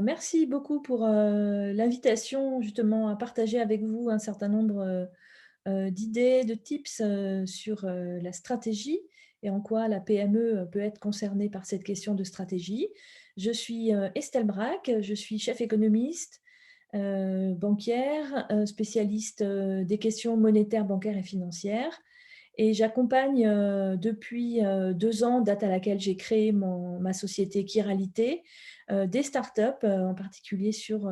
Merci beaucoup pour l'invitation justement à partager avec vous un certain nombre d'idées, de tips sur la stratégie et en quoi la PME peut être concernée par cette question de stratégie. Je suis Estelle Braque, je suis chef économiste, banquière, spécialiste des questions monétaires, bancaires et financières. Et j'accompagne depuis 2 ans, date à laquelle j'ai créé ma société Kiralité, des startups, en particulier sur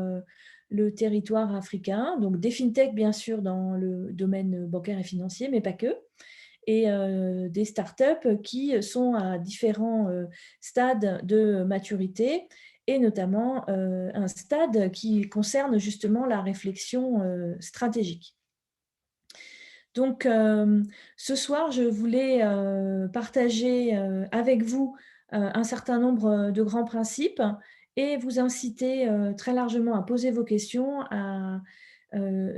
le territoire africain, donc des fintechs bien sûr dans le domaine bancaire et financier, mais pas que, et des startups qui sont à différents stades de maturité et notamment un stade qui concerne justement la réflexion stratégique. Donc, ce soir, je voulais partager avec vous un certain nombre de grands principes et vous inciter très largement à poser vos questions.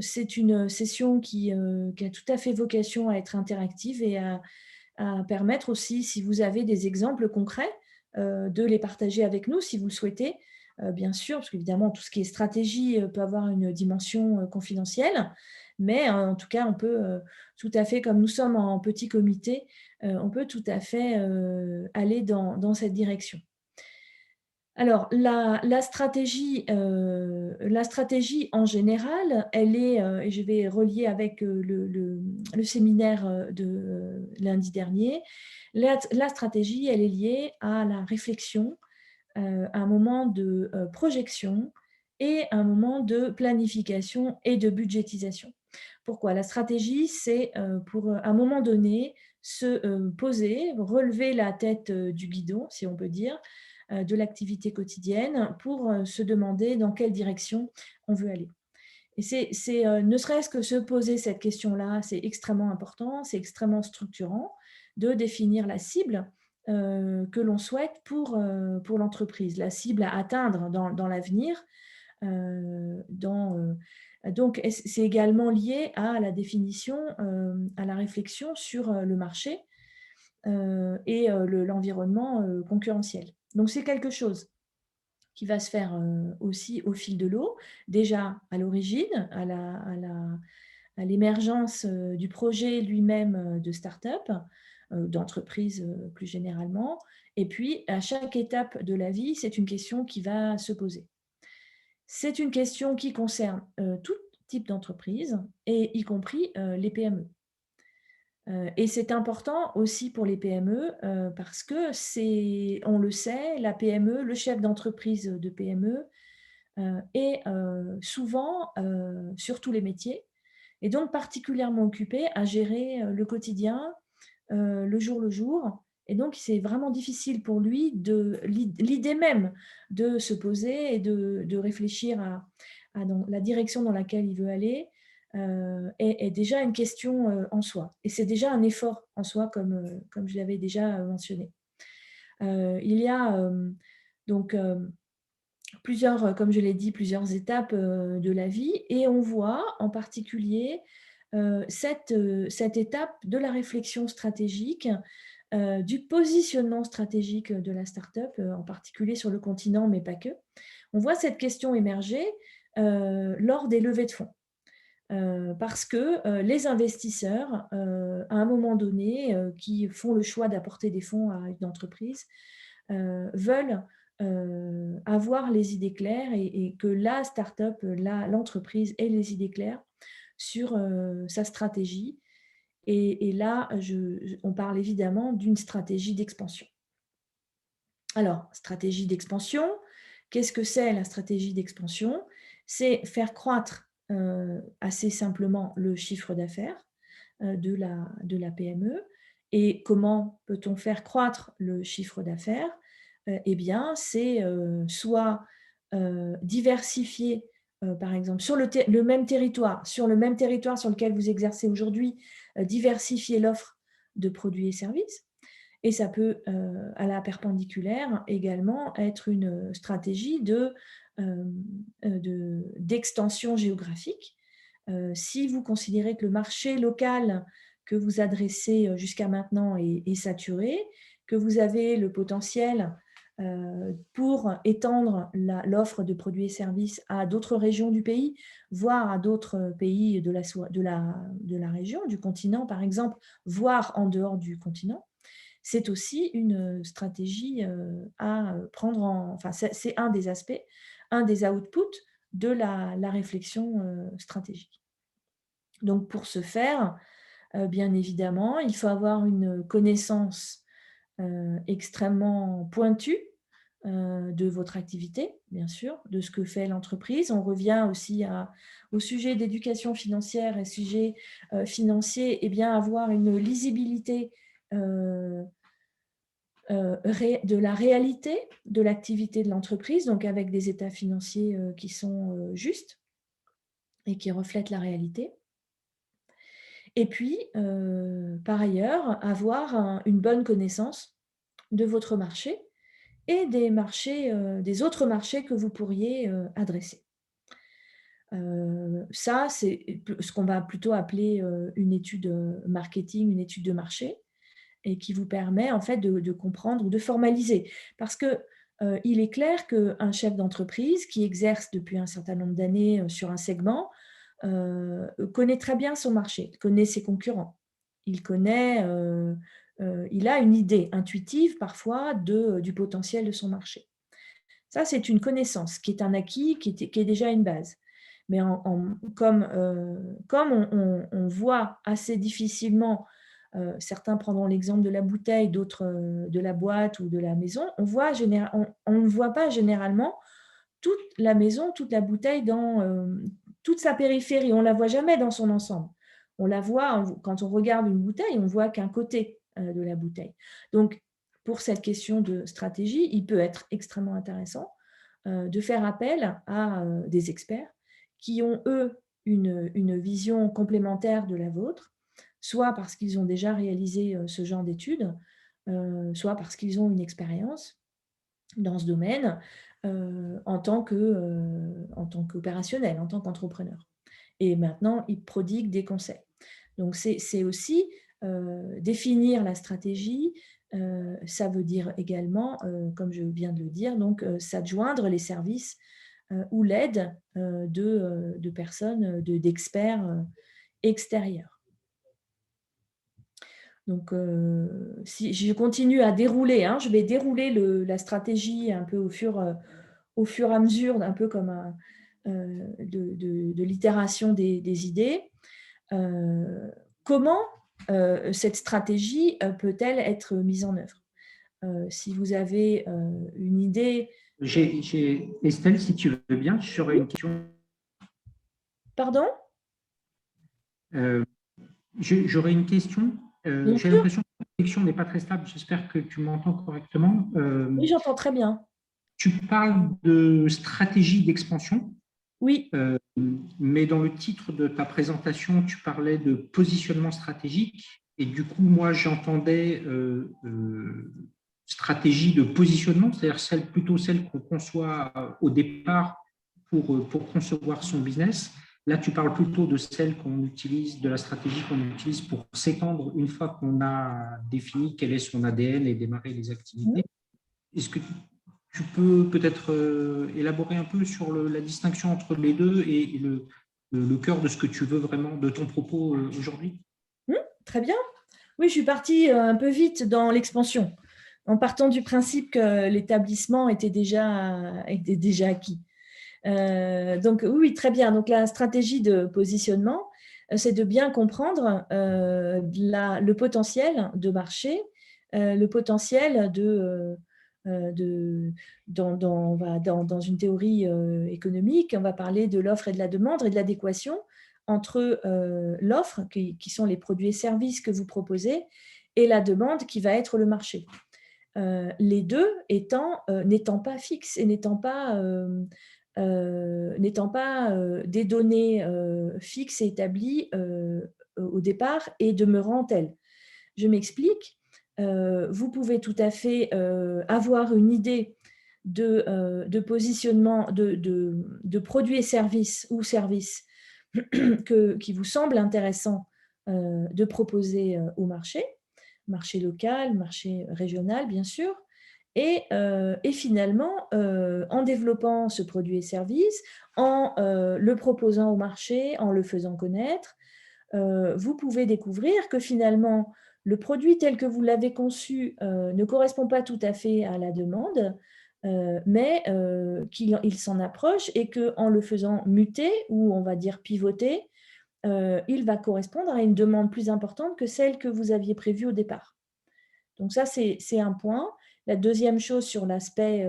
C'est une session qui a tout à fait vocation à être interactive et à permettre aussi, si vous avez des exemples concrets, de les partager avec nous si vous le souhaitez. Bien sûr, parce qu'évidemment, tout ce qui est stratégie peut avoir une dimension confidentielle, mais en tout cas, on peut tout à fait, comme nous sommes en petit comité, on peut tout à fait aller dans cette direction. Alors, la stratégie en général, elle est, et je vais relier avec le séminaire de lundi dernier, la stratégie, elle est liée à la réflexion, à un moment de projection et un moment de planification et de budgétisation. Pourquoi? La stratégie, c'est pour, à un moment donné, se poser, relever la tête du guidon, si on peut dire, de l'activité quotidienne pour se demander dans quelle direction on veut aller. Et ne serait-ce que se poser cette question-là, c'est extrêmement important, c'est extrêmement structurant de définir la cible que l'on souhaite pour l'entreprise, la cible à atteindre dans l'avenir. Donc, c'est également lié à la définition, à la réflexion sur le marché et l'environnement concurrentiel. Donc, c'est quelque chose qui va se faire aussi au fil de l'eau, déjà à l'origine, à l'émergence du projet lui-même de start-up, d'entreprise plus généralement. Et puis, à chaque étape de la vie, c'est une question qui va se poser. C'est une question qui concerne tout type d'entreprise, et y compris les PME. Et c'est important aussi pour les PME parce que on le sait, la PME, le chef d'entreprise de PME est souvent sur tous les métiers et donc particulièrement occupé à gérer le quotidien, le jour. Et donc, c'est vraiment difficile pour lui l'idée même de se poser et de réfléchir dans la direction dans laquelle il veut aller est déjà une question en soi. Et c'est déjà un effort en soi, comme je l'avais déjà mentionné. Il y a donc plusieurs, comme je l'ai dit, plusieurs étapes de la vie et on voit en particulier cette étape de la réflexion stratégique, du positionnement stratégique de la start-up, en particulier sur le continent, mais pas que. On voit cette question émerger lors des levées de fonds. Parce que les investisseurs, à un moment donné, qui font le choix d'apporter des fonds à une entreprise, veulent avoir les idées claires et que la start-up, l'entreprise ait les idées claires sur sa stratégie. Et là, on parle évidemment d'une stratégie d'expansion. Alors, stratégie d'expansion, qu'est-ce que c'est la stratégie d'expansion? C'est faire croître assez simplement le chiffre d'affaires de la PME. Et comment peut-on faire croître le chiffre d'affaires? Eh bien, c'est soit diversifier, par exemple, sur le même territoire, sur lequel vous exercez aujourd'hui, diversifier l'offre de produits et services. Et ça peut, à la perpendiculaire, également être une stratégie d'extension géographique. Si vous considérez que le marché local que vous adressez jusqu'à maintenant est saturé, que vous avez le potentiel pour étendre l'offre de produits et services à d'autres régions du pays, voire à d'autres pays de la région, du continent par exemple, voire en dehors du continent. C'est aussi une stratégie à prendre enfin, c'est un des aspects, un des outputs de la réflexion stratégique. Donc, pour ce faire, bien évidemment, il faut avoir une connaissance extrêmement pointue de votre activité, bien sûr, de ce que fait l'entreprise. On revient aussi au sujet d'éducation financière et sujet financier, et bien avoir une lisibilité de la réalité de l'activité de l'entreprise, donc avec des états financiers qui sont justes et qui reflètent la réalité. Et puis, par ailleurs, avoir une bonne connaissance de votre marché et des marchés, des autres marchés que vous pourriez adresser. Ça, c'est ce qu'on va plutôt appeler une étude marketing, une étude de marché, et qui vous permet en fait de comprendre ou de formaliser. Parce que il est clair qu'un chef d'entreprise qui exerce depuis un certain nombre d'années sur un segment connaît très bien son marché, connaît ses concurrents. Il connaît, il a une idée intuitive parfois du potentiel de son marché. Ça, c'est une connaissance qui est un acquis, qui est déjà une base. Mais comme on voit assez difficilement, certains prendront l'exemple de la bouteille, d'autres de la boîte ou de la maison, on ne voit pas généralement toute la maison, toute la bouteille dans toute sa périphérie. On ne la voit jamais dans son ensemble. On la voit, quand on regarde une bouteille, on ne voit qu'un côté de la bouteille. Donc, pour cette question de stratégie, il peut être extrêmement intéressant de faire appel à des experts qui ont, eux, une vision complémentaire de la vôtre, soit parce qu'ils ont déjà réalisé ce genre d'études, soit parce qu'ils ont une expérience dans ce domaine en tant qu'opérationnel, en tant qu'entrepreneur. Et maintenant, ils prodiguent des conseils. Donc, c'est aussi définir la stratégie. Ça veut dire également, comme je viens de le dire, donc s'adjoindre les services ou l'aide de personnes, d'experts extérieurs. Donc, si je continue à dérouler, je vais dérouler la stratégie un peu au fur et à mesure, un peu comme de l'itération des idées. Comment cette stratégie peut-elle être mise en œuvre? Si vous avez une idée… Estelle, si tu veux bien, j'aurais une question. Pardon? J'aurais une question. Bien J'ai sûr. l'impression que la connexion n'est pas très stable. J'espère que tu m'entends correctement. Oui, j'entends très bien. Tu parles de stratégie d'expansion, Oui, mais dans le titre de ta présentation, tu parlais de positionnement stratégique. Et du coup, moi, j'entendais stratégie de positionnement, c'est-à-dire plutôt celle qu'on conçoit au départ pour concevoir son business. Là, tu parles plutôt de celle qu'on utilise, de la stratégie qu'on utilise pour s'étendre une fois qu'on a défini quel est son ADN et démarrer les activités. Est-ce que tu peux peut-être élaborer un peu sur la distinction entre les deux et le cœur de ce que tu veux vraiment, de ton propos aujourd'hui? très bien. Oui, je suis partie un peu vite dans l'expansion, en partant du principe que l'établissement était déjà acquis. Donc oui, très bien. Donc la stratégie de positionnement, c'est de bien comprendre le potentiel de marché, le potentiel dans une théorie économique, on va parler de l'offre et de la demande et de l'adéquation entre l'offre, qui sont les produits et services que vous proposez, et la demande qui va être le marché. Les deux n'étant pas fixes et n'étant pas des données fixes et établies au départ et demeurant telles. Je m'explique. Vous pouvez tout à fait avoir une idée de positionnement de produits et services ou services qui vous semble intéressant de proposer au marché local, marché régional, bien sûr. Et finalement, en développant ce produit et service, en le proposant au marché, en le faisant connaître, vous pouvez découvrir que finalement, le produit tel que vous l'avez conçu ne correspond pas tout à fait à la demande, mais qu'il s'en approche et qu'en le faisant muter ou on va dire pivoter, il va correspondre à une demande plus importante que celle que vous aviez prévue au départ. Donc ça, c'est un point. La deuxième chose sur l'aspect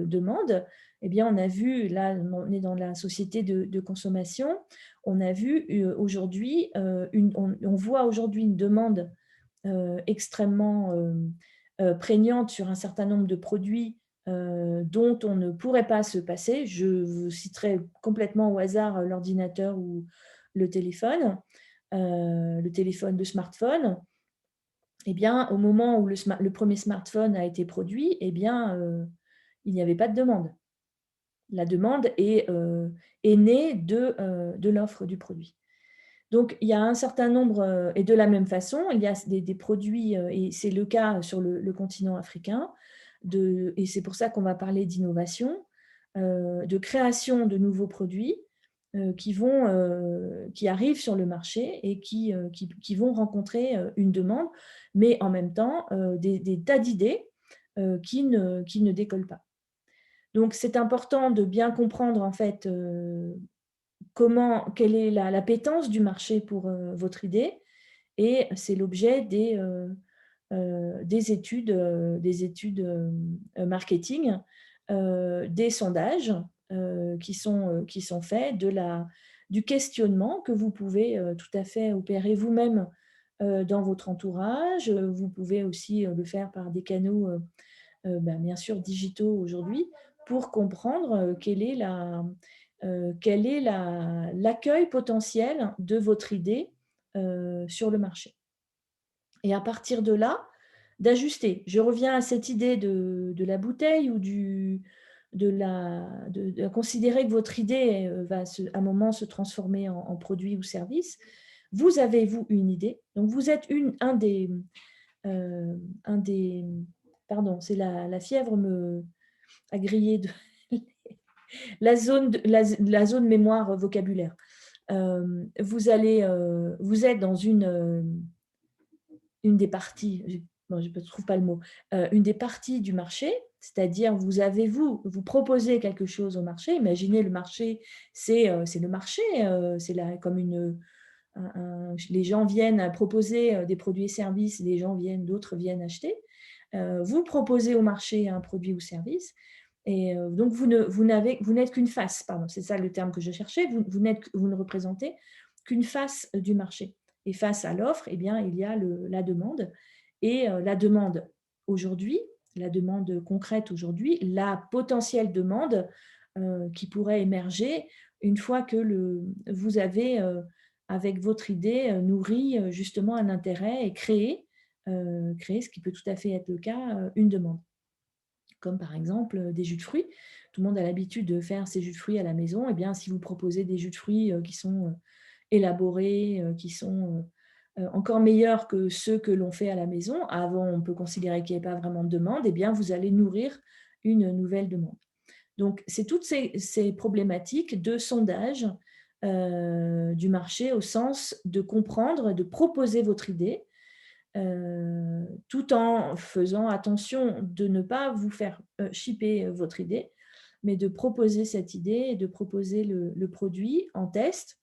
demande, eh bien, on a vu, là, on est dans la société de consommation, on a vu aujourd'hui, on voit aujourd'hui une demande extrêmement prégnante sur un certain nombre de produits dont on ne pourrait pas se passer. Je vous citerai complètement au hasard l'ordinateur ou le téléphone, le smartphone. Eh bien, au moment où le premier smartphone a été produit, eh bien, il n'y avait pas de demande. La demande est née de l'offre du produit. Donc, il y a un certain nombre, et de la même façon, il y a des produits, et c'est le cas sur le continent africain, et c'est pour ça qu'on va parler d'innovation, de création de nouveaux produits qui arrivent sur le marché et qui vont rencontrer une demande, mais en même temps des tas d'idées qui ne décollent pas. Donc, c'est important de bien comprendre en fait quelle est l'appétence du marché pour votre idée, et c'est l'objet des études marketing, des sondages qui sont faits, du questionnement que vous pouvez tout à fait opérer vous-même dans votre entourage. Vous pouvez aussi le faire par des canaux bien sûr digitaux aujourd'hui, pour comprendre quel est l'accueil potentiel de votre idée sur le marché. Et à partir de là, d'ajuster. Je reviens à cette idée de la bouteille ou de considérer que votre idée va à un moment se transformer en produit ou service. Vous avez, vous, une idée. Donc, vous êtes un des pardon, c'est la fièvre a grillé la zone mémoire vocabulaire. Vous êtes dans une des parties, je ne trouve pas le mot, une des parties du marché, c'est-à-dire vous proposez quelque chose au marché. Imaginez le marché, c'est le marché, c'est comme les gens viennent proposer des produits et services, d'autres viennent acheter. Vous proposez au marché un produit ou service, et donc vous n'êtes qu'une face, pardon, c'est ça le terme que je cherchais, vous ne représentez qu'une face du marché. Et face à l'offre, eh bien, il y a la demande. Et la demande aujourd'hui, la demande concrète aujourd'hui, la potentielle demande qui pourrait émerger une fois que vous avez, avec votre idée, nourri justement un intérêt et créé, ce qui peut tout à fait être le cas, une demande. Comme par exemple des jus de fruits. Tout le monde a l'habitude de faire ses jus de fruits à la maison. Eh bien, si vous proposez des jus de fruits qui sont élaborés, qui sont encore meilleurs que ceux que l'on fait à la maison, avant on peut considérer qu'il n'y avait pas vraiment de demande, eh bien, vous allez nourrir une nouvelle demande. Donc, c'est toutes ces problématiques de sondage du marché, au sens de comprendre, de proposer votre idée, tout en faisant attention de ne pas vous faire shipper votre idée, mais de proposer cette idée et de proposer le produit en test.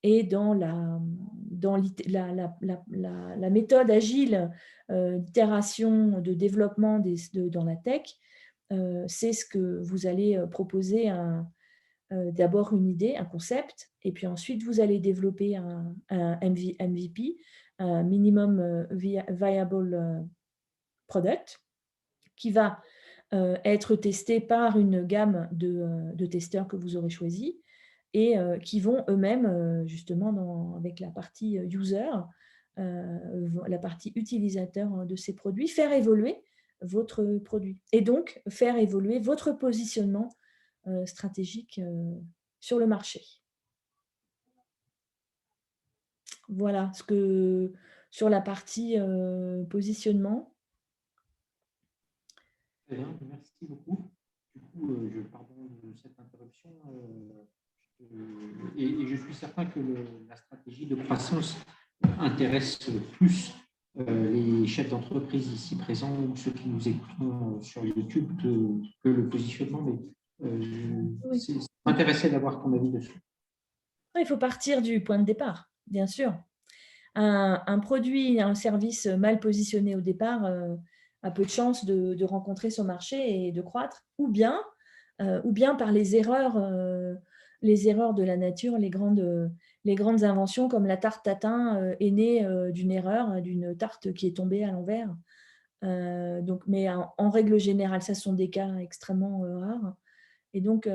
Et dans la méthode agile d'itération, de développement dans la tech, c'est ce que vous allez proposer d'abord une idée, un concept, et puis ensuite vous allez développer un MVP, un minimum viable product, qui va être testé par une gamme de testeurs que vous aurez choisis, et qui vont eux-mêmes, justement, avec la partie user, la partie utilisateur de ces produits, faire évoluer votre produit, et donc faire évoluer votre positionnement stratégique sur le marché. Voilà sur la partie positionnement. Très bien, merci beaucoup. Du coup, je pardon de cette interruption. Et je suis certain que la stratégie de croissance intéresse plus les chefs d'entreprise ici présents ou ceux qui nous écouteront sur YouTube que le positionnement. Mais Oui. c'est intéressant d'avoir ton avis dessus. Il faut partir du point de départ, bien sûr. Un produit, un service mal positionné au départ a peu de chances de rencontrer son marché et de croître, ou bien par les erreurs de la nature, les grandes inventions comme la tarte tatin est née d'une erreur, d'une tarte qui est tombée à l'envers. Donc, mais en règle générale, ça sont des cas extrêmement rares. Et donc,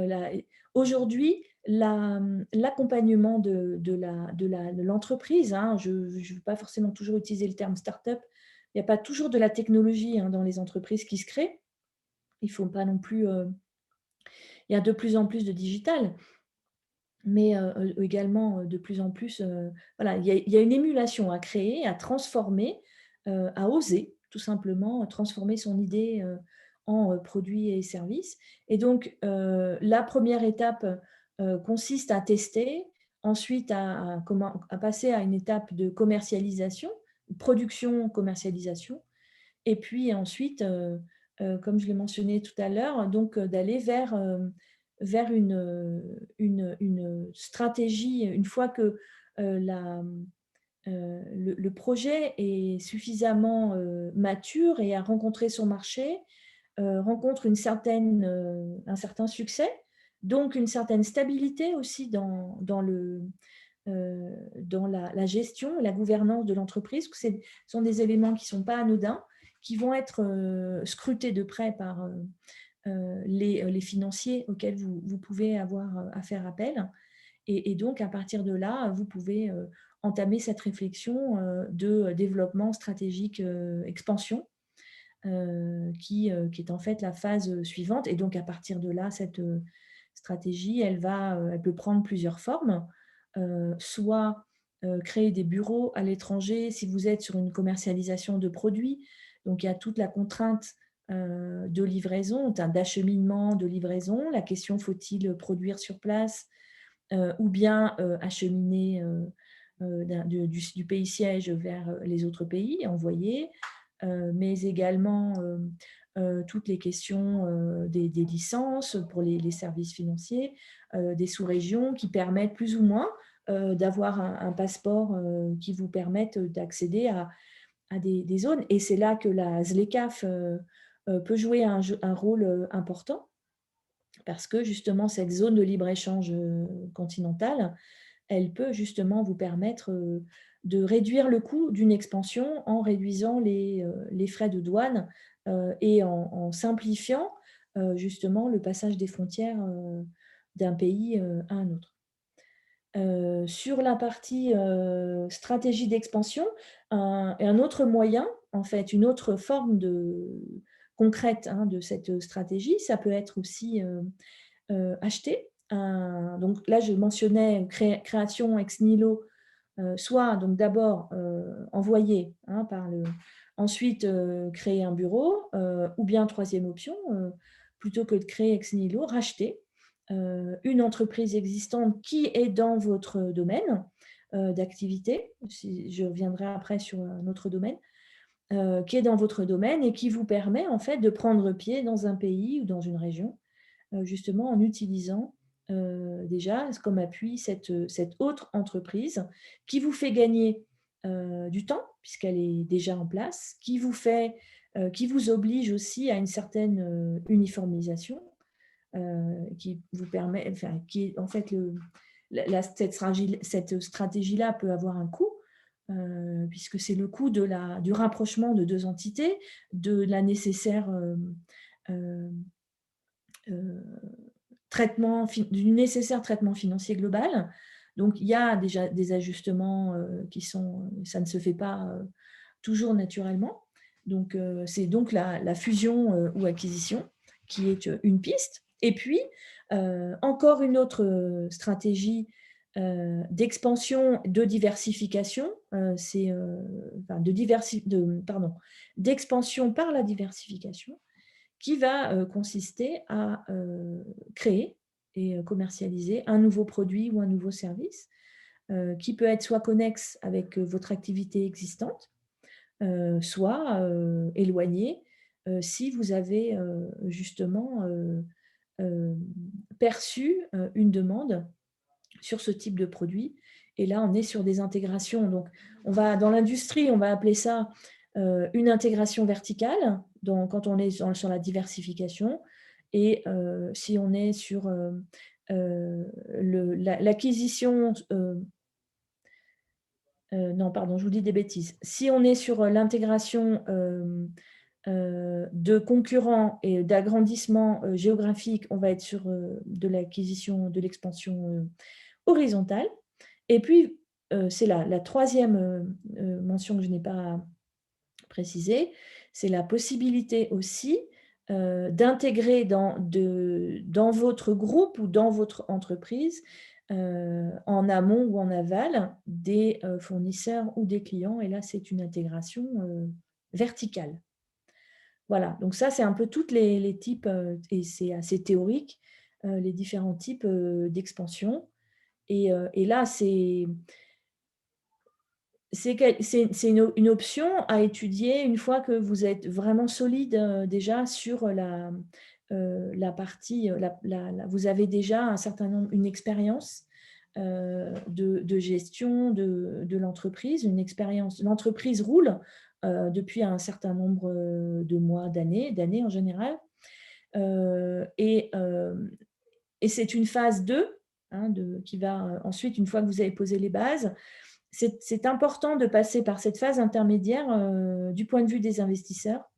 aujourd'hui, l'accompagnement de l'entreprise, hein, je ne veux pas forcément toujours utiliser le terme start-up, il n'y a pas toujours de la technologie dans les entreprises qui se créent. Il faut pas non plus. Il y a de plus en plus de digital, mais également de plus en plus. Voilà, il y a une émulation à créer, à transformer, à oser, tout simplement, transformer son idée en produits et services. Et donc, la première étape consiste à tester, ensuite à passer à une étape de commercialisation, production, commercialisation, et puis ensuite, comme je l'ai mentionné tout à l'heure, donc d'aller vers une stratégie, une fois que le projet est suffisamment mature et a rencontré son marché, rencontre un certain succès, donc une certaine stabilité aussi dans la gestion, la gouvernance de l'entreprise. Ce sont des éléments qui ne sont pas anodins, qui vont être scrutés de près par les financiers auxquels vous pouvez avoir à faire appel. Et donc, à partir de là, vous pouvez entamer cette réflexion de développement stratégique expansion, qui est en fait la phase suivante. Et donc, à partir de là, cette stratégie, elle peut prendre plusieurs formes. Soit créer des bureaux à l'étranger si vous êtes sur une commercialisation de produits. Donc, il y a toute la contrainte de livraison, d'acheminement, de livraison. La question, faut-il produire sur place ou bien acheminer du pays siège vers les autres pays, envoyer, mais également toutes les questions des licences pour les services financiers, des sous-régions qui permettent plus ou moins d'avoir un passeport qui vous permette d'accéder à des zones. Et c'est là que la ZLECAf peut jouer un rôle important, parce que justement, cette zone de libre-échange continentale, elle peut justement vous permettre de réduire le coût d'une expansion en réduisant les frais de douane et en simplifiant justement le passage des frontières d'un pays à un autre. Sur la partie stratégie d'expansion, un autre moyen, en fait, une autre forme concrète de cette stratégie, ça peut être aussi acheter. Donc là, je mentionnais création ex nihilo, soit donc d'abord envoyer ensuite créer un bureau, ou bien troisième option, plutôt que de créer ex nihilo, racheter une entreprise existante qui est dans votre domaine d'activité. Je reviendrai après sur un autre domaine. Qui est dans votre domaine et qui vous permet en fait de prendre pied dans un pays ou dans une région, justement en utilisant déjà comme appui cette autre entreprise qui vous fait gagner du temps puisqu'elle est déjà en place, qui vous oblige aussi à une certaine uniformisation, qui vous permet, enfin, qui est en fait cette stratégie-là peut avoir un coût, puisque c'est le coût du rapprochement de deux entités, de la nécessaire euh, du nécessaire traitement financier global. Donc, il y a déjà des ajustements ça ne se fait pas toujours naturellement. Donc, c'est donc la fusion ou acquisition qui est une piste. Et puis, encore une autre stratégie d'expansion, de diversification, d'expansion par la diversification, qui va consister à créer et commercialiser un nouveau produit ou un nouveau service qui peut être soit connexe avec votre activité existante, soit éloigné si vous avez justement perçu une demande sur ce type de produit. Et là, on est sur des intégrations. Donc, dans l'industrie, on va appeler ça une intégration verticale, quand on est sur la diversification. Et si on est sur l'acquisition, non, pardon, je vous dis des bêtises. Si on est sur l'intégration de concurrents et d'agrandissement géographique, on va être sur de l'acquisition, de l'expansion horizontale. Et puis, c'est la troisième mention que je n'ai pas précisée, c'est la possibilité aussi d'intégrer dans votre groupe ou dans votre entreprise, en amont ou en aval, des fournisseurs ou des clients. Et là, c'est une intégration verticale. Voilà, donc ça, c'est un peu tous les types, et c'est assez théorique, les différents types d'expansion. Et là, c'est une option à étudier une fois que vous êtes vraiment solide déjà sur la partie, vous avez déjà un certain nombre, une expérience de gestion de l'entreprise, une expérience. L'entreprise roule depuis un certain nombre de mois, d'années en général. Et c'est une phase 2 qui va ensuite, une fois que vous avez posé les bases, c'est important de passer par cette phase intermédiaire du point de vue des investisseurs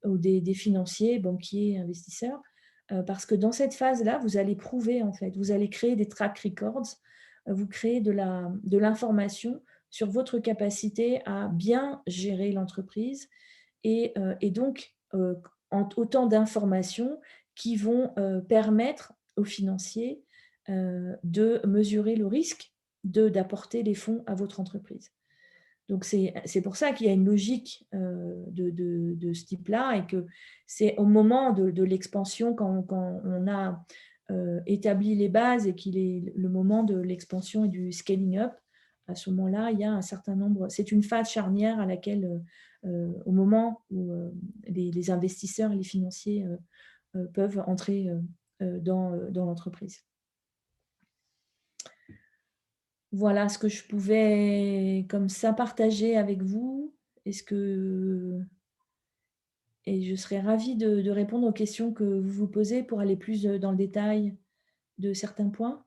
ou des financiers, banquiers, investisseurs, parce que dans cette phase-là, vous allez prouver, en fait, vous allez créer des track records, vous créez de l'information sur votre capacité à bien gérer l'entreprise et donc autant d'informations qui vont permettre aux financiers de mesurer le risque d'apporter les fonds à votre entreprise. Donc, c'est pour ça qu'il y a une logique de ce type-là et que c'est au moment de l'expansion, quand on a établi les bases et qu'il est le moment de l'expansion et du scaling up, à ce moment-là, il y a un certain nombre… C'est une phase charnière à laquelle, au moment où les investisseurs et les financiers peuvent entrer dans l'entreprise. Voilà ce que je pouvais comme ça partager avec vous. Et je serais ravie de répondre aux questions que vous vous posez pour aller plus dans le détail de certains points.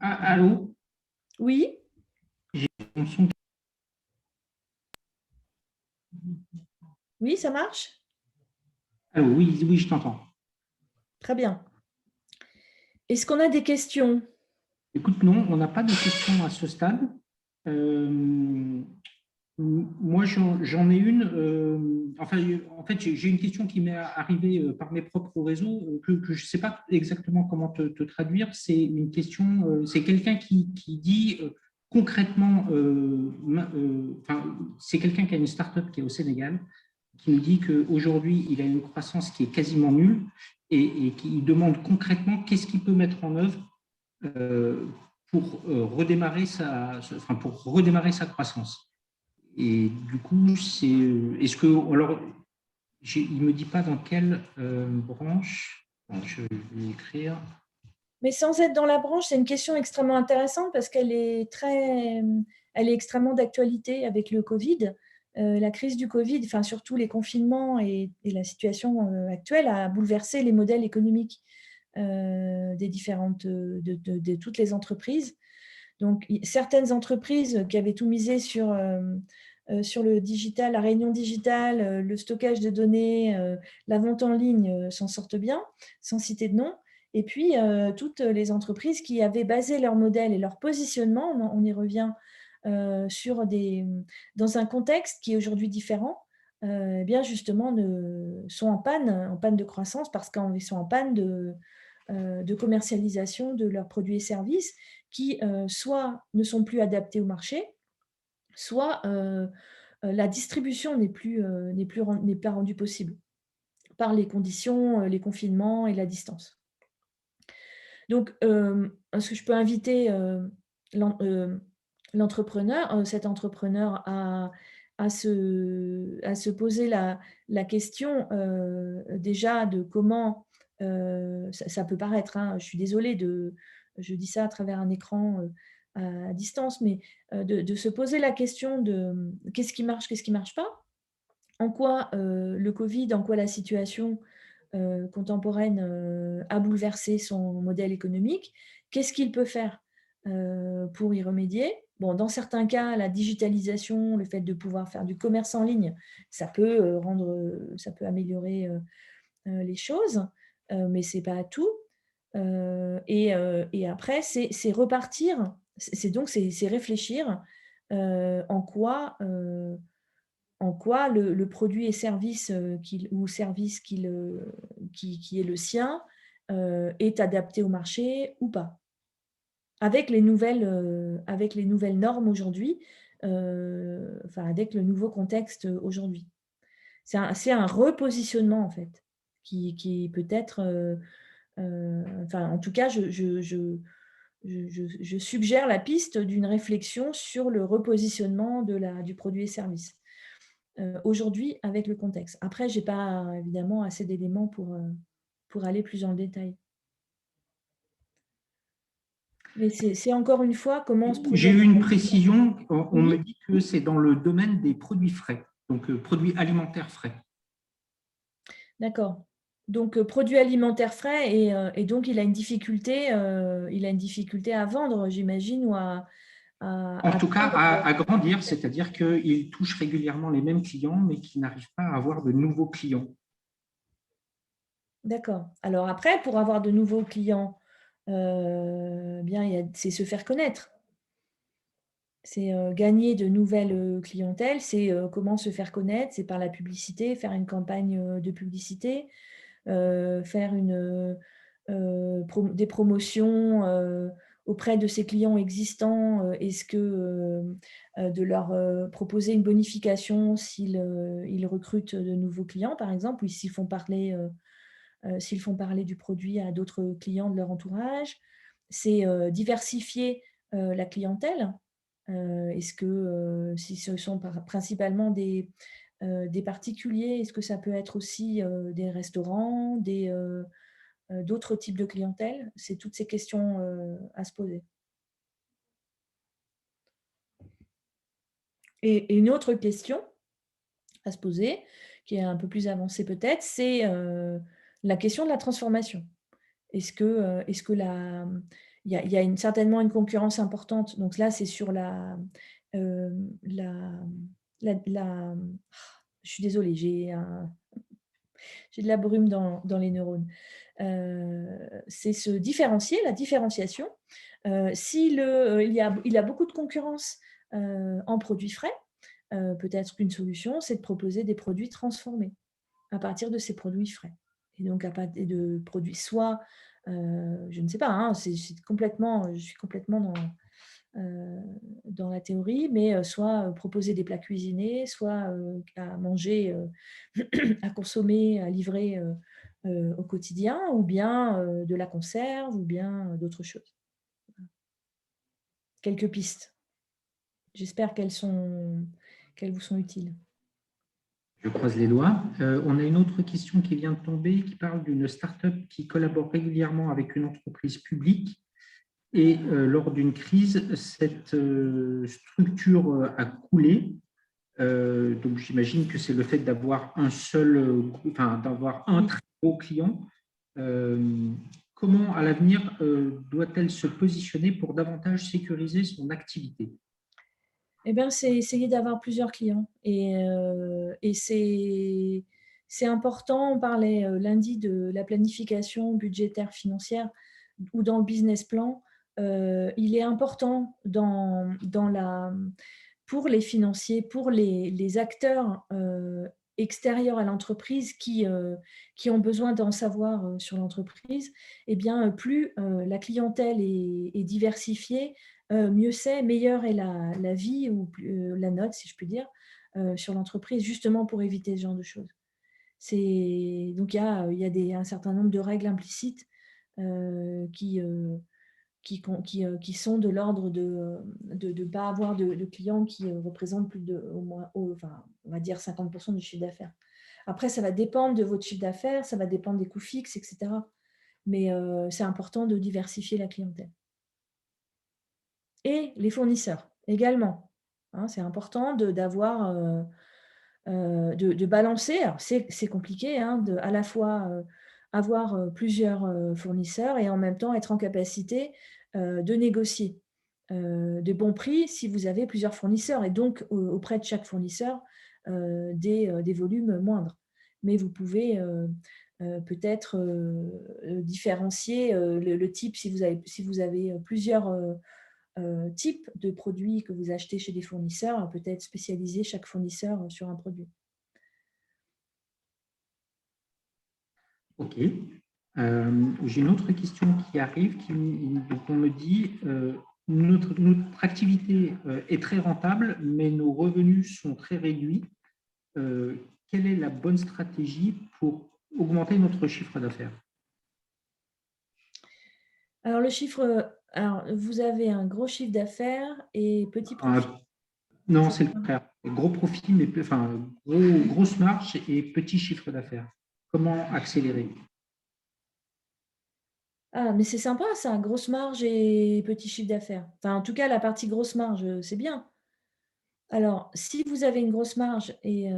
Ah, allô? Oui, J'ai mon son. oui, ça marche? Allô, oui, oui, je t'entends. Très bien. Est-ce qu'on a des questions? Écoute, non, on n'a pas de questions à ce stade. Moi, j'en ai une. En fait, j'ai une question qui m'est arrivée par mes propres réseaux que je ne sais pas exactement comment te traduire. C'est une question, c'est quelqu'un qui dit concrètement, c'est quelqu'un qui a une start-up qui est au Sénégal, qui nous dit qu'aujourd'hui, il a une croissance qui est quasiment nulle et qui demande concrètement qu'est-ce qu'il peut mettre en œuvre pour redémarrer pour redémarrer sa croissance. Et du coup, est-ce que, alors, il me dit pas dans quelle branche. Bon, je vais écrire. Mais sans être dans la branche, c'est une question extrêmement intéressante parce qu'elle est extrêmement d'actualité avec le Covid. La crise du Covid, enfin surtout les confinements et la situation actuelle a bouleversé les modèles économiques des différentes, de toutes les entreprises. Donc, certaines entreprises qui avaient tout misé sur le digital, la réunion digitale, le stockage de données, la vente en ligne s'en sortent bien, sans citer de nom. Et puis, toutes les entreprises qui avaient basé leur modèle et leur positionnement, on y revient, dans un contexte qui est aujourd'hui différent, bien justement sont en panne de croissance parce qu'ils sont en panne de commercialisation de leurs produits et services qui soit ne sont plus adaptés au marché, soit la distribution n'est pas rendue possible par les conditions, les confinements et la distance. Donc, est-ce que je peux inviter l'entrepreneur, cet entrepreneur à se poser la question déjà de comment, ça peut paraître, hein, je suis désolée je dis ça à travers un écran à distance, mais de se poser la question de qu'est-ce qui marche pas? En quoi le Covid, en quoi la situation contemporaine a bouleversé son modèle économique. Qu'est-ce qu'il peut faire pour y remédier? Bon, dans certains cas, la digitalisation, le fait de pouvoir faire du commerce en ligne, ça peut améliorer les choses, mais c'est pas tout. Et après, c'est repartir, c'est réfléchir en quoi le produit et service service qui est le sien est adapté au marché ou pas. Avec les nouvelles normes aujourd'hui, enfin avec le nouveau contexte aujourd'hui. C'est un repositionnement en fait, qui peut être, enfin en tout cas je suggère la piste d'une réflexion sur le repositionnement du produit et service. Aujourd'hui avec le contexte. Après, j'ai pas évidemment assez d'éléments pour aller plus dans le détail. Mais c'est encore une fois comment se J'ai projette. eu une précision, on me Oui, dit que c'est dans le domaine des produits frais, donc produits alimentaires frais. d'accord. Donc produits alimentaires frais et donc il a une difficulté, à vendre, j'imagine, ou En à tout cas, vendre. à grandir, c'est-à-dire qu'il touche régulièrement les mêmes clients, mais qu'il n'arrive pas à avoir de nouveaux clients. D'accord. Alors après, pour avoir de nouveaux clients, bien, c'est se faire connaître. C'est, gagner de nouvelles, clientèles, c'est, comment se faire connaître? C'est par la publicité, faire une campagne, de publicité, faire des promotions, auprès de ses clients existants. Est-ce que, de leur, proposer une bonification ils recrutent de nouveaux clients, par exemple, ou s'ils font parler du produit à d'autres clients de leur entourage. C'est, diversifier, la clientèle. Est-ce que, si ce sont principalement des particuliers, est-ce que ça peut être aussi, des restaurants, d'autres types de clientèle? C'est toutes ces questions, à se poser. Et une autre question à se poser, qui est un peu plus avancée peut-être, c'est, la question de la transformation. Est-ce que il y a certainement une concurrence importante, donc là, c'est sur hem, la la je suis désolée, j'ai de la brume dans les neurones. C'est se différencier, la différenciation. Si il y a beaucoup de concurrence, en produits frais, peut-être qu'une solution, c'est de proposer des produits transformés à partir de ces produits frais. Et donc à partir de produits soit, je ne sais pas, hein, je suis complètement dans la théorie, mais soit, proposer des plats cuisinés, soit, à manger, à consommer, à livrer, au quotidien, ou bien, de la conserve, ou bien, d'autres choses. Quelques pistes. J'espère qu'elles vous sont utiles. Je croise les doigts. On a une autre question qui vient de tomber, qui parle d'une start-up qui collabore régulièrement avec une entreprise publique. Et lors d'une crise, cette structure a coulé. Donc j'imagine que c'est le fait d'avoir d'avoir un très gros client. Comment à l'avenir doit-elle se positionner pour davantage sécuriser son activité? Eh bien, c'est essayer d'avoir plusieurs clients et c'est important. On parlait, lundi de la planification budgétaire financière ou dans le business plan. Il est important pour les financiers, pour les acteurs, extérieurs à l'entreprise qui ont besoin d'en savoir sur l'entreprise, eh bien, plus la clientèle est diversifiée, mieux c'est, meilleure est la vie ou la note, si je puis dire, sur l'entreprise, justement pour éviter ce genre de choses. Donc il y a un certain nombre de règles implicites qui qui sont de l'ordre de ne pas avoir de clients qui représentent plus de, au moins, enfin, on va dire 50% du chiffre d'affaires. Après, ça va dépendre de votre chiffre d'affaires, ça va dépendre des coûts fixes, etc. Mais c'est important de diversifier la clientèle. Et les fournisseurs également. Hein, c'est important d'avoir, de balancer. Alors, c'est compliqué, hein, à la fois avoir plusieurs fournisseurs et en même temps être en capacité de négocier de bons prix si vous avez plusieurs fournisseurs et donc auprès de chaque fournisseur des volumes moindres. Mais vous pouvez peut-être différencier le type si vous avez plusieurs types de produits que vous achetez chez des fournisseurs, peut-être spécialiser chaque fournisseur sur un produit. Ok. J'ai une autre question qui arrive. Donc on me dit notre activité est très rentable, mais nos revenus sont très réduits. Quelle est la bonne stratégie pour augmenter notre chiffre d'affaires? Alors, alors, vous avez un gros chiffre d'affaires et petit profit. Non, c'est le contraire. Gros profit, mais enfin, grosse marge et petit chiffre d'affaires. Comment accélérer? Ah, mais c'est sympa ça, grosse marge et petit chiffre d'affaires. Enfin, en tout cas, la partie grosse marge, c'est bien. Alors, si vous avez une grosse marge et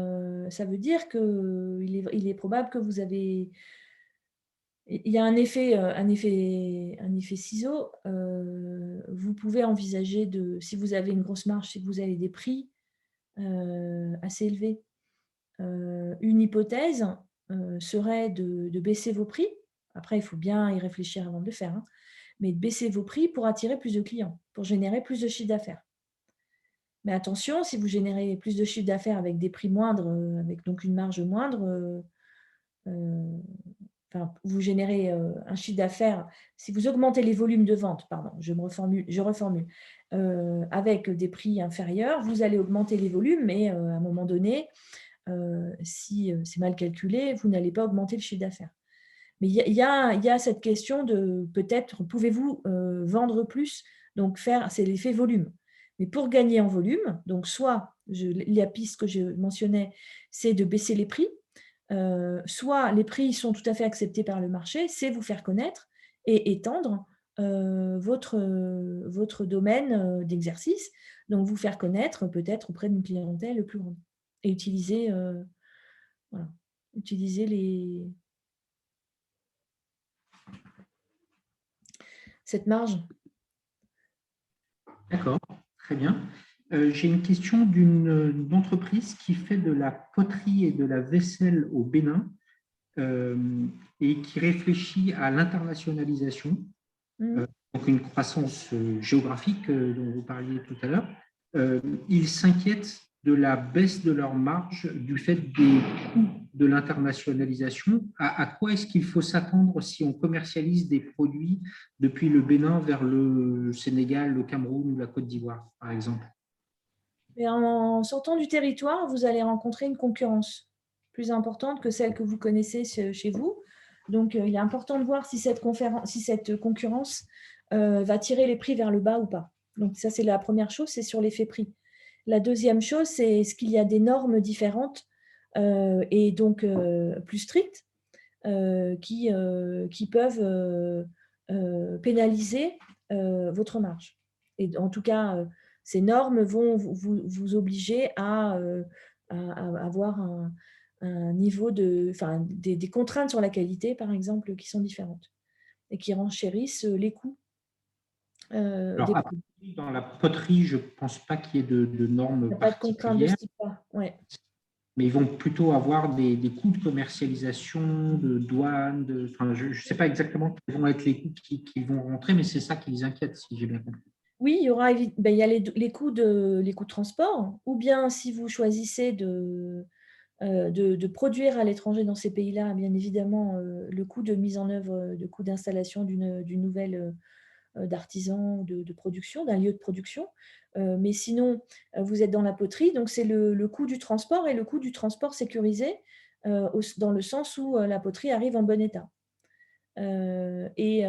ça veut dire qu'il est probable que vous avez il y a un effet ciseau. Vous pouvez envisager si vous avez une grosse marge, si vous avez des prix assez élevés. Une hypothèse serait de baisser vos prix. Après, il faut bien y réfléchir avant de le faire, hein, mais de baisser vos prix pour attirer plus de clients, pour générer plus de chiffre d'affaires. Mais attention, si vous générez plus de chiffre d'affaires avec des prix moindres, avec donc une marge moindre, enfin, vous générez un chiffre d'affaires, si vous augmentez les volumes de vente, pardon, je reformule, avec des prix inférieurs, vous allez augmenter les volumes, mais à un moment donné, si c'est mal calculé, vous n'allez pas augmenter le chiffre d'affaires. Mais il y a cette question de peut-être, pouvez-vous vendre plus? Donc, c'est l'effet volume. Mais pour gagner en volume, donc soit la piste que je mentionnais, c'est de baisser les prix, soit les prix sont tout à fait acceptés par le marché, c'est vous faire connaître et étendre votre domaine d'exercice. Donc, vous faire connaître peut-être auprès d'une clientèle plus grande et voilà, utiliser cette marge. D'accord, très bien. J'ai une question d'une entreprise qui fait de la poterie et de la vaisselle au Bénin et qui réfléchit à l'internationalisation, Mmh. donc une croissance géographique dont vous parliez tout à l'heure. Ils s'inquiètent de la baisse de leur marge du fait des coûts de l'internationalisation. À quoi est-ce qu'il faut s'attendre si on commercialise des produits depuis le Bénin vers le Sénégal, le Cameroun ou la Côte d'Ivoire, par exemple? Et en sortant du territoire, vous allez rencontrer une concurrence plus importante que celle que vous connaissez chez vous. Donc, il est important de voir si cette concurrence va tirer les prix vers le bas ou pas. Donc, ça, c'est la première chose, c'est sur l'effet prix. La deuxième chose, c'est est-ce qu'il y a des normes différentes et donc plus strictes qui peuvent pénaliser votre marge. Et en tout cas, ces normes vont vous obliger à avoir un niveau des contraintes sur la qualité, par exemple, qui sont différentes et qui renchérissent les coûts des Alors, produits. dans la poterie, je ne pense pas qu'il y ait de Il normes n'y a pas de contraintes de particulières, ce type-là. Ouais. mais ils vont plutôt avoir des coûts de commercialisation, de douane, enfin, je ne sais pas exactement quels vont être les coûts qui vont rentrer, mais c'est ça qui les inquiète, si j'ai bien compris. Oui, il y a les coûts de transport, ou bien si vous choisissez de produire à l'étranger dans ces pays-là, bien évidemment, le coût de mise en œuvre, le coût d'installation d'une nouvelle d'artisan, de production, d'un lieu de production. Mais sinon, vous êtes dans la poterie, donc c'est le coût du transport et le coût du transport sécurisé dans le sens où la poterie arrive en bon état. Et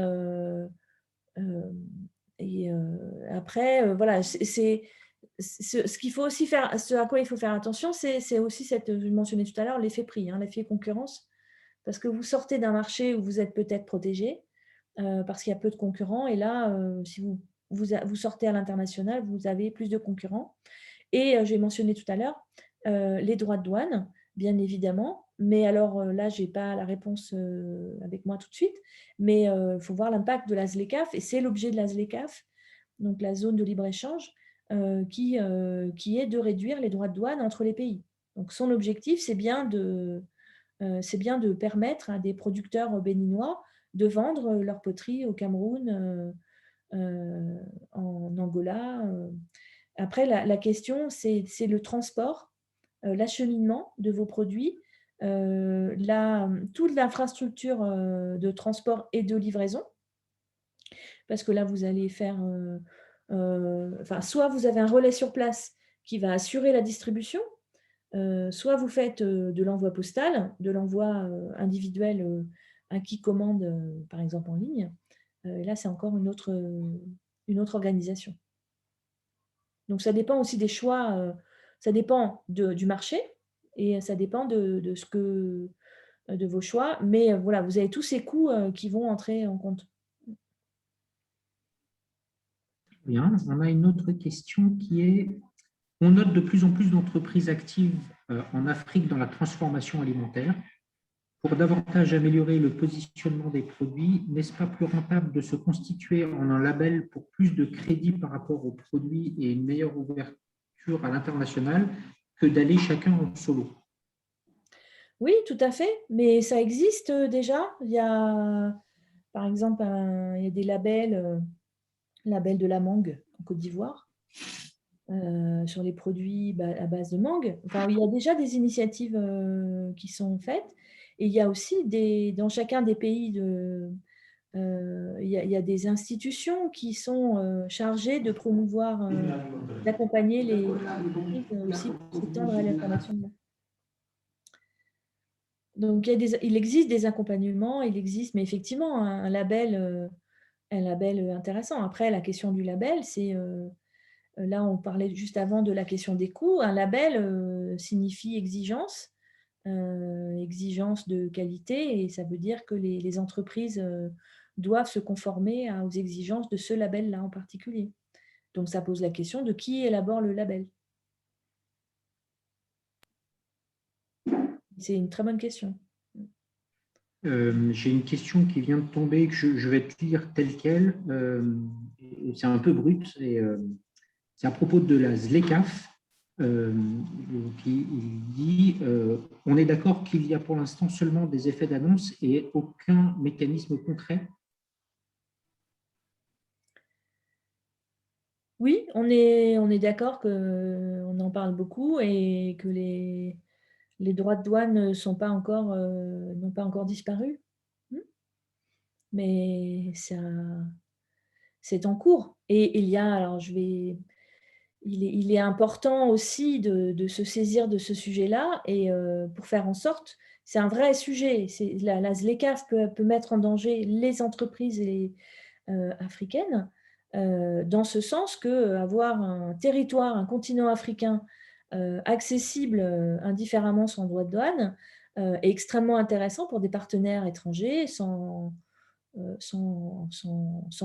après, voilà, ce qu'il faut aussi faire, ce à quoi il faut faire attention, c'est aussi je mentionnais tout à l'heure, l'effet prix, hein, l'effet concurrence, parce que vous sortez d'un marché où vous êtes peut-être protégé, parce qu'il y a peu de concurrents, et là, si vous sortez à l'international, vous avez plus de concurrents. Et j'ai mentionné tout à l'heure les droits de douane, bien évidemment, mais alors là, je n'ai pas la réponse avec moi tout de suite, mais il faut voir l'impact de la ZLECAf, et c'est l'objet de la ZLECAf, donc la zone de libre-échange, qui est de réduire les droits de douane entre les pays. Donc son objectif, c'est bien de permettre à des producteurs béninois de vendre leur poterie au Cameroun, en Angola. Après, la question, c'est le transport, l'acheminement de vos produits, toute l'infrastructure de transport et de livraison, parce que là, vous allez faire, soit vous avez un relais sur place qui va assurer la distribution, soit vous faites de l'envoi postal, de l'envoi individuel à qui commande, par exemple en ligne. Et là, c'est encore une autre organisation. Donc, ça dépend aussi des choix, ça dépend du marché, et ça dépend de vos choix. Mais voilà, vous avez tous ces coûts qui vont entrer en compte. Bien, on a une autre question qui est, on note de plus en plus d'entreprises actives en Afrique dans la transformation alimentaire. Pour davantage améliorer le positionnement des produits, n'est-ce pas plus rentable de se constituer en un label pour plus de crédit par rapport aux produits et une meilleure ouverture à l'international que d'aller chacun en solo? Oui, tout à fait, mais ça existe déjà. Il y a, par exemple, il y a des labels, label de la mangue en Côte d'Ivoire, sur les produits à base de mangue. Enfin, il y a déjà des initiatives qui sont faites, et il y a aussi dans chacun des pays il y a des institutions qui sont chargées de promouvoir, d'accompagner les entreprises aussi pour s'étendre à l'international. Donc, il existe des accompagnements, mais effectivement un label intéressant. Après, la question du label, c'est là, on parlait juste avant de la question des coûts. Un label signifie exigence, exigence de qualité, et ça veut dire que les entreprises doivent se conformer aux exigences de ce label-là en particulier. Donc, ça pose la question de qui élabore le label. C'est une très bonne question. J'ai une question qui vient de tomber, que je vais te lire telle qu'elle. C'est un peu brut. C'est à propos de la ZLECAf. Qui dit on est d'accord qu'il y a pour l'instant seulement des effets d'annonce et aucun mécanisme concret. Oui, on est d'accord qu'on en parle beaucoup et que les droits de douane n'ont pas encore disparu. Mais c'est en cours. Et il y a, alors il est important aussi de se saisir de ce sujet-là, et pour faire en sorte, c'est un vrai sujet. La ZLECAf peut mettre en danger les entreprises africaines, dans ce sens que avoir un territoire, un continent africain accessible indifféremment sans droit de douane est extrêmement intéressant pour des partenaires étrangers, sans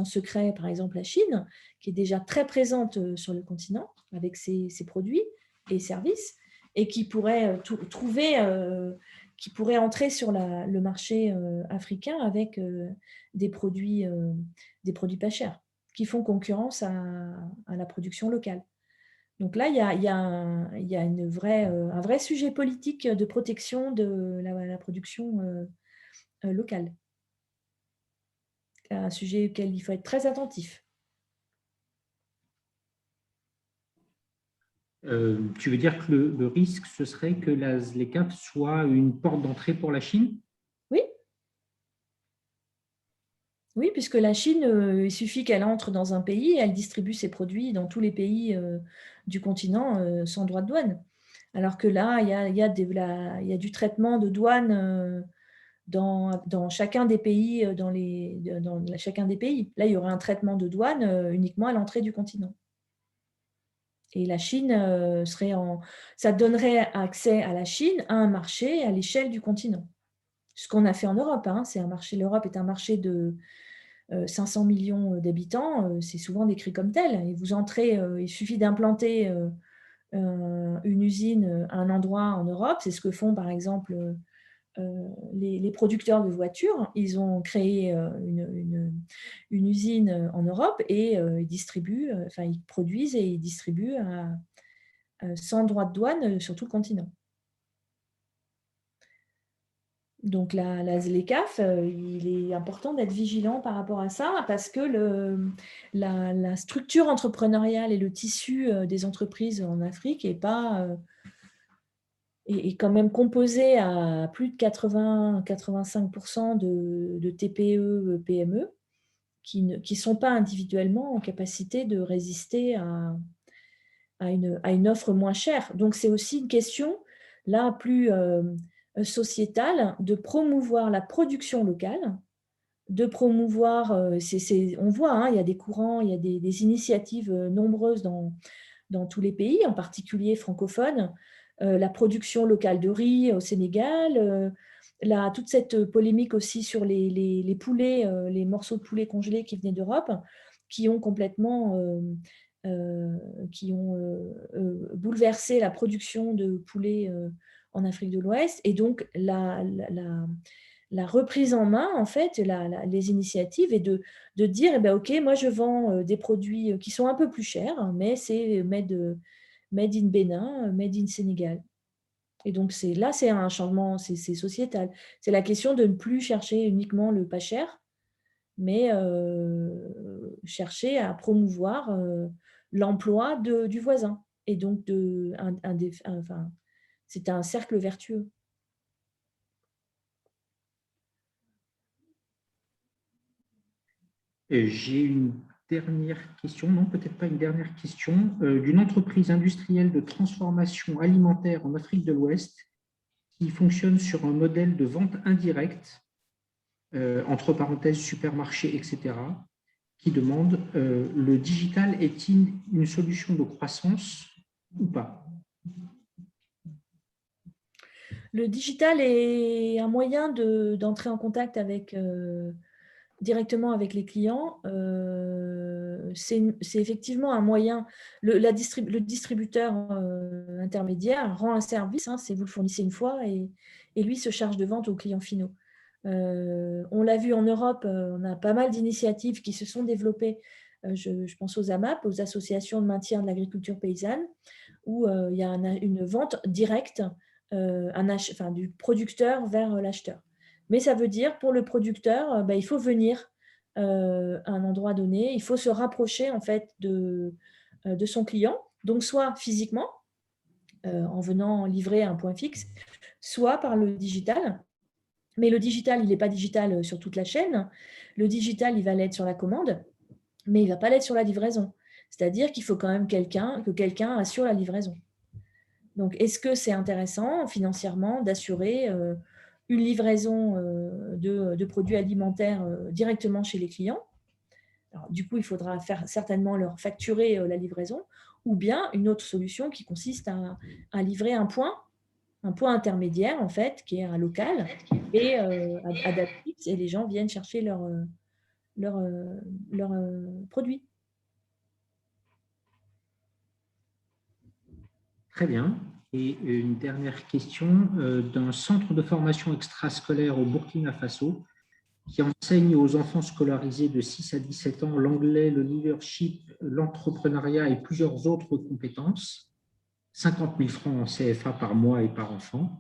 secret, par exemple la Chine, qui est déjà très présente sur le continent avec ses produits et services, et qui pourrait qui pourrait entrer sur le marché africain avec des produits pas chers, qui font concurrence à la production locale. Donc là, il y a un vrai sujet politique de protection de la production locale. Un sujet auquel il faut être très attentif. Tu veux dire que le risque, ce serait que la ZLECAf soit une porte d'entrée pour la Chine? Oui, oui, puisque la Chine, il suffit qu'elle entre dans un pays et elle distribue ses produits dans tous les pays du continent sans droit de douane. Alors que là, il y a du traitement de douane dans chacun des pays, chacun des pays. Là, il y aurait un traitement de douane uniquement à l'entrée du continent. Et la Chine ça donnerait accès à la Chine à un marché à l'échelle du continent. Ce qu'on a fait en Europe, hein, l'Europe est un marché de 500 millions d'habitants, c'est souvent décrit comme tel. Et vous entrez, il suffit d'implanter une usine à un endroit en Europe. C'est ce que font par exemple les producteurs de voitures. Ils ont créé une usine en Europe et ils distribuent, ils produisent et ils distribuent sans droit de douane sur tout le continent. Donc la ZLECAf, il est important d'être vigilant par rapport à ça parce que la structure entrepreneuriale et le tissu des entreprises en Afrique est quand même composé à plus de 80-85% de TPE, PME qui ne sont pas individuellement en capacité de résister à une offre moins chère. Donc c'est aussi une question là plus sociétale de promouvoir la production locale, de promouvoir, on voit, hein, il y a des courants, il y a des initiatives nombreuses dans tous les pays, en particulier francophones, la production locale de riz au Sénégal, toute cette polémique aussi sur les poulets, les morceaux de poulet congelés qui venaient d'Europe, qui ont complètement bouleversé la production de poulet en Afrique de l'Ouest. Et donc, la reprise en main, en fait, les initiatives et de dire, eh ben, OK, moi, je vends des produits qui sont un peu plus chers, hein, mais c'est made in Bénin, made in Sénégal. Et donc, là, c'est un changement, c'est sociétal. C'est la question de ne plus chercher uniquement le pas cher, mais chercher à promouvoir l'emploi du voisin. Et donc, c'est un cercle vertueux. J'ai une dernière question, non, peut-être pas une dernière question, d'une entreprise industrielle de transformation alimentaire en Afrique de l'Ouest qui fonctionne sur un modèle de vente indirecte, entre parenthèses supermarché, etc., qui demande le digital est-il une solution de croissance ou pas? Le digital est un moyen d'entrer en contact directement avec les clients. C'est effectivement un moyen. Le distributeur intermédiaire rend un service, hein, vous le fournissez une fois et lui se charge de vente aux clients finaux. On l'a vu en Europe, on a pas mal d'initiatives qui se sont développées. Je pense aux AMAP, aux associations de maintien de l'agriculture paysanne, où il y a une vente directe du producteur vers l'acheteur. Mais ça veut dire, pour le producteur, il faut venir à un endroit donné, il faut se rapprocher en fait de son client, donc soit physiquement, en venant livrer à un point fixe, soit par le digital. Mais le digital, il n'est pas digital sur toute la chaîne. Le digital, il va l'être sur la commande, mais il ne va pas l'être sur la livraison. C'est-à-dire qu'il faut quand même que quelqu'un assure la livraison. Donc, est-ce que c'est intéressant financièrement d'assurer une livraison de produits alimentaires directement chez les clients? Alors, du coup, il faudra certainement leur facturer la livraison, ou bien une autre solution qui consiste à livrer un point intermédiaire, en fait, qui est un local, et à date fixe, et les gens viennent chercher leurs produits. Très bien. Et une dernière question d'un centre de formation extrascolaire au Burkina Faso qui enseigne aux enfants scolarisés de 6 à 17 ans l'anglais, le leadership, l'entrepreneuriat et plusieurs autres compétences. 50 000 francs en CFA par mois et par enfant.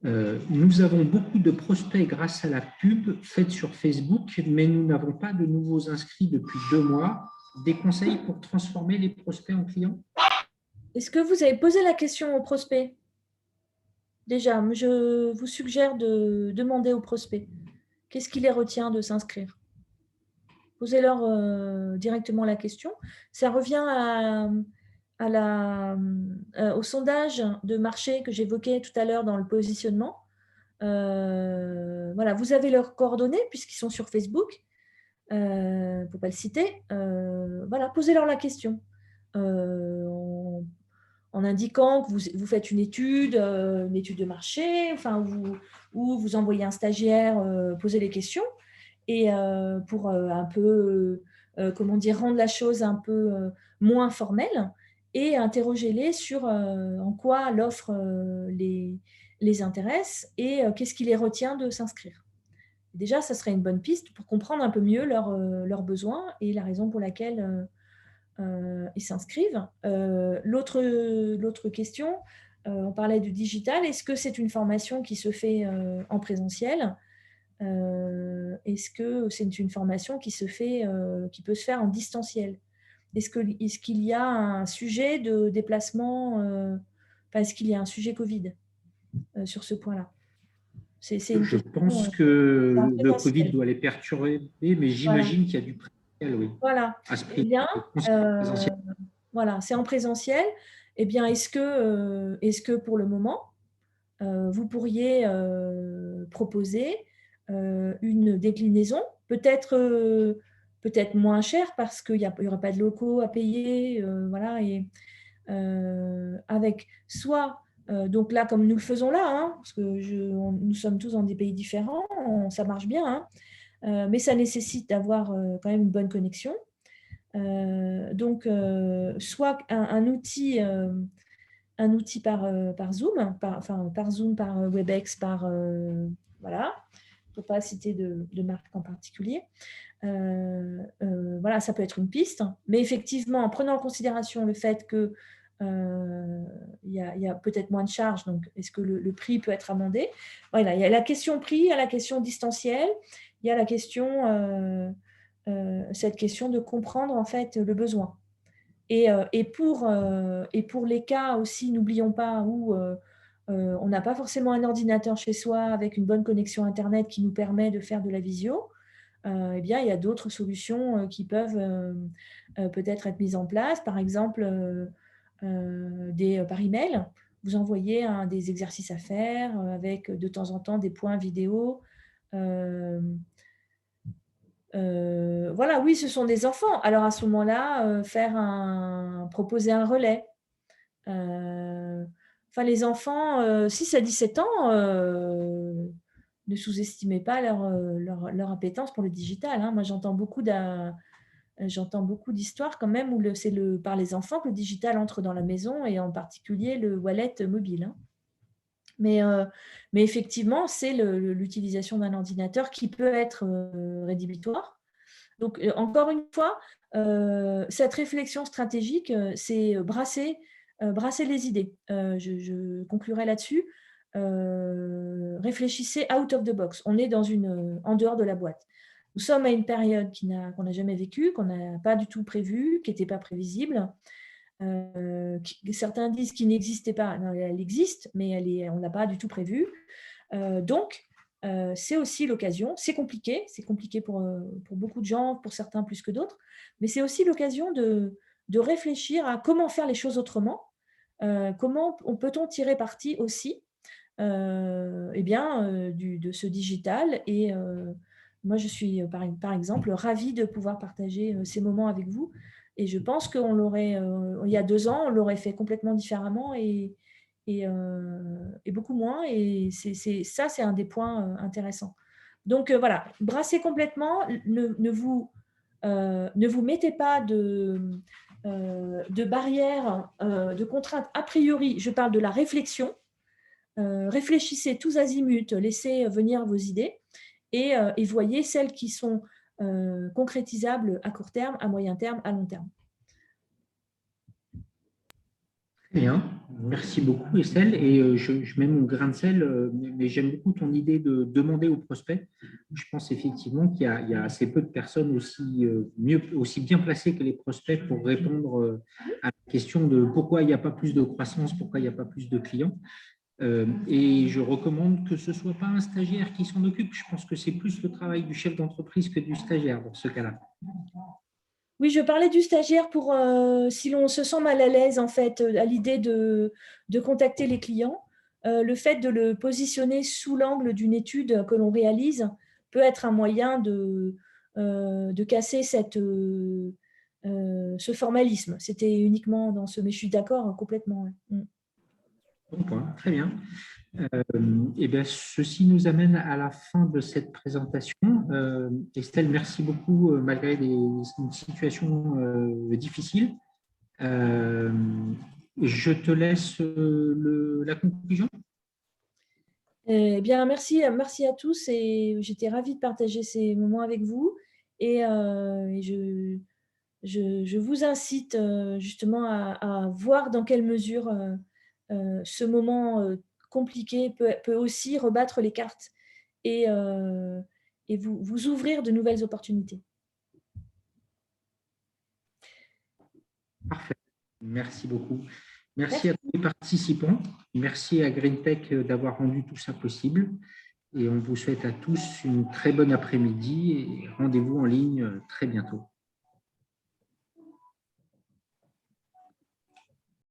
Nous avons beaucoup de prospects grâce à la pub faite sur Facebook, mais nous n'avons pas de nouveaux inscrits depuis 2 mois. Des conseils pour transformer les prospects en clients? Est-ce que vous avez posé la question au prospect? Déjà, je vous suggère de demander au prospect qu'est-ce qui les retient de s'inscrire. Posez-leur directement la question. Ça revient au sondage de marché que j'évoquais tout à l'heure dans le positionnement. Voilà, vous avez leurs coordonnées puisqu'ils sont sur Facebook. Pour ne pas le citer. Voilà, posez-leur la question. En indiquant que vous faites une étude de marché, enfin, où vous envoyez un stagiaire poser les questions, et pour un peu, comment dire, rendre la chose un peu moins formelle, et interrogez-les sur en quoi l'offre les intéresse et qu'est-ce qui les retient de s'inscrire. Déjà, ça serait une bonne piste pour comprendre un peu mieux leurs besoins et la raison pour laquelle ils s'inscrivent. L'autre question, on parlait du digital. Est-ce que c'est une formation qui se fait en présentiel? Est-ce que c'est une formation qui peut se faire en distanciel? Est-ce qu'il y a un sujet de déplacement? Est-ce qu'il y a un sujet Covid sur ce point-là? C'est une Je question. pense que C'est en le Covid présentiel. doit les perturber, mais Voilà. j'imagine qu'il y a du présentiel, oui. Voilà. À ce Eh prix, bien, présentiel. voilà, c'est en présentiel. Eh bien, est-ce que pour le moment, vous pourriez proposer une déclinaison, peut-être moins chère parce qu'il n'y aura pas de locaux à payer, voilà, et avec soit, donc là, comme nous le faisons là, hein, parce que nous sommes tous dans des pays différents, ça marche bien, hein, mais ça nécessite d'avoir quand même une bonne connexion. Donc, soit un outil par Zoom, par Zoom, par WebEx, voilà, pour ne pas citer de marque en particulier. Voilà, ça peut être une piste, mais effectivement, en prenant en considération le fait que il y a peut-être moins de charges, donc est-ce que le prix peut être amendé? Voilà, il y a la question prix, il y a la question distancielle, il y a la question, cette question de comprendre en fait le besoin. Et pour les cas aussi, n'oublions pas, où on n'a pas forcément un ordinateur chez soi avec une bonne connexion Internet qui nous permet de faire de la visio, eh bien, il y a d'autres solutions qui peuvent peut-être être mises en place. Par exemple, par email, vous envoyez des exercices à faire avec de temps en temps des points vidéo. Euh, voilà, oui, ce sont des enfants. Alors à ce moment-là, proposer un relais. Enfin, les enfants, 6 à 17 ans, ne sous-estimez pas leur appétence pour le digital, hein. Moi, j'entends beaucoup d'histoires quand même où par les enfants que le digital entre dans la maison, et en particulier le wallet mobile, hein. Mais effectivement, c'est l'utilisation d'un ordinateur qui peut être rédhibitoire. Donc, encore une fois, cette réflexion stratégique, c'est brasser les idées. Je conclurai là-dessus. Réfléchissez out of the box. On est en dehors de la boîte. Nous sommes à une période qu'on n'a jamais vécue, qu'on n'a pas du tout prévue, qui n'était pas prévisible. Certains disent qu'il n'existait pas. Non, elle existe, mais on ne l'a pas du tout prévue. Donc, c'est aussi l'occasion, c'est compliqué pour beaucoup de gens, pour certains plus que d'autres, mais c'est aussi l'occasion de réfléchir à comment faire les choses autrement, comment peut-on tirer parti aussi eh bien, de ce digital. Et moi, je suis, par exemple, ravie de pouvoir partager ces moments avec vous. Et je pense qu'on l'aurait, il y a 2 ans, on l'aurait fait complètement différemment et beaucoup moins. Et ça, c'est un des points intéressants. Donc voilà, brassez complètement, ne vous mettez pas de barrières, de contraintes a priori. Je parle de la réflexion. Réfléchissez tous azimuts, laissez venir vos idées et voyez celles qui sont concrétisables à court terme, à moyen terme, à long terme. Bien, merci beaucoup Estelle. Et je mets mon grain de sel, mais j'aime beaucoup ton idée de demander aux prospects. Je pense effectivement il y a assez peu de personnes aussi bien placées que les prospects pour répondre à la question de pourquoi il n'y a pas plus de croissance, pourquoi il n'y a pas plus de clients. Et je recommande que ce ne soit pas un stagiaire qui s'en occupe. Je pense que c'est plus le travail du chef d'entreprise que du stagiaire dans ce cas-là. Oui, je parlais du stagiaire pour si l'on se sent mal à l'aise en fait à l'idée de contacter les clients, le fait de le positionner sous l'angle d'une étude que l'on réalise peut être un moyen de casser ce formalisme. C'était uniquement dans ce, mais je suis d'accord complètement. Ouais. Bon point, très bien. Eh bien, ceci nous amène à la fin de cette présentation. Estelle, merci beaucoup, malgré une situation difficile. Je te laisse la conclusion. Eh bien, merci à tous et j'étais ravie de partager ces moments avec vous et je vous incite justement à voir dans quelle mesure ce moment compliqué peut aussi rebattre les cartes et vous ouvrir de nouvelles opportunités. Parfait. Merci beaucoup. Merci à Merci. tous les participants. Merci à GreenTech d'avoir rendu tout ça possible. Et on vous souhaite à tous une très bonne après-midi et rendez-vous en ligne très bientôt.